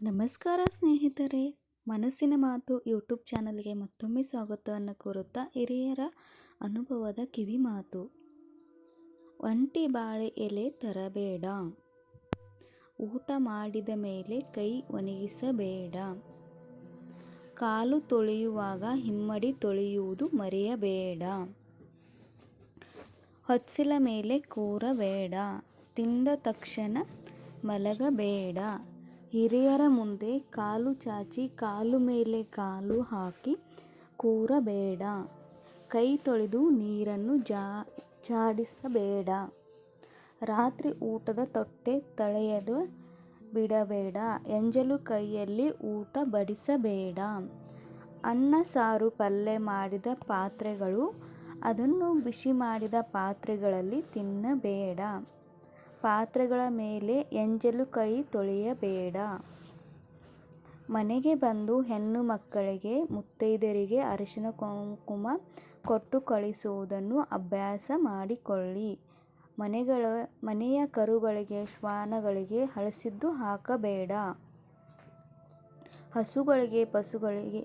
ನಮಸ್ಕಾರ ಸ್ನೇಹಿತರೆ, ಮನಸ್ಸಿನ ಮಾತು ಯೂಟ್ಯೂಬ್ ಚಾನಲ್ಗೆ ಮತ್ತೊಮ್ಮೆ ಸ್ವಾಗತವನ್ನು ಕೋರುತ್ತಾ ಹಿರಿಯರ ಅನುಭವದ ಕಿವಿ ಮಾತು. ಒಂಟಿ ಬಾಳೆ ಎಲೆ ತರಬೇಡ, ಊಟ ಮಾಡಿದ ಮೇಲೆ ಕೈ ಒಣಗಿಸಬೇಡ, ಕಾಲು ತೊಳೆಯುವಾಗ ಹಿಮ್ಮಡಿ ತೊಳೆಯುವುದು ಮರೆಯಬೇಡ, ಹೊಚ್ಚಿಲ ಮೇಲೆ ಕೂರಬೇಡ, ತಿಂದ ತಕ್ಷಣ ಮಲಗಬೇಡ, ಹಿರಿಯರ ಮುಂದೆ ಕಾಲು ಚಾಚಿ ಕಾಲು ಮೇಲೆ ಕಾಲು ಹಾಕಿ ಕೂರಬೇಡ, ಕೈ ತೊಳೆದು ನೀರನ್ನು ಜಾಡಿಸಬೇಡ, ರಾತ್ರಿ ಊಟದ ತಟ್ಟೆ ತೊಳೆಯದೆ ಬಿಡಬೇಡ, ಎಂಜಲು ಕೈಯಲ್ಲಿ ಊಟ ಬಡಿಸಬೇಡ, ಅನ್ನ ಸಾರು ಪಲ್ಯ ಮಾಡಿದ ಪಾತ್ರೆಗಳು ಅದನ್ನು ಬಿಸಿ ಮಾಡಿದ ಪಾತ್ರೆಗಳಲ್ಲಿ ತಿನ್ನಬೇಡ, ಪಾತ್ರೆಗಳ ಮೇಲೆ ಎಂಜಲು ಕೈ ತೊಳೆಯಬೇಡ, ಮನೆಗೆ ಬಂದು ಹೆಣ್ಣು ಮಕ್ಕಳಿಗೆ ಮುತ್ತೈದೆಯರಿಗೆ ಅರಿಶಿನ ಕುಂಕುಮ ಕೊಟ್ಟು ಕಳಿಸುವುದನ್ನು ಅಭ್ಯಾಸ ಮಾಡಿಕೊಳ್ಳಿ, ಮನೆಯ ಕರುಗಳಿಗೆ ಶ್ವಾನಗಳಿಗೆ ಹಳಸಿದ್ದು ಹಾಕಬೇಡ, ಹಸುಗಳಿಗೆ ಪಶುಗಳಿಗೆ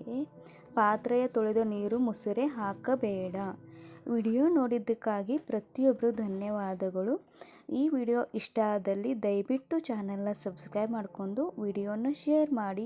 ಪಾತ್ರೆಯ ತೊಳೆದ ನೀರು ಮುಸುರೆ ಹಾಕಬೇಡ. ವಿಡಿಯೋ ನೋಡಿದ್ದಕ್ಕಾಗಿ ಪ್ರತಿಯೊಬ್ಬರು ಧನ್ಯವಾದಗಳು. ಈ ವಿಡಿಯೋ ಇಷ್ಟ ಆದಲ್ಲಿ ದಯವಿಟ್ಟು ಚಾನಲ್ನ ಸಬ್ಸ್ಕ್ರೈಬ್ ಮಾಡಿಕೊಂಡು ವಿಡಿಯೋನ ಶೇರ್ ಮಾಡಿ.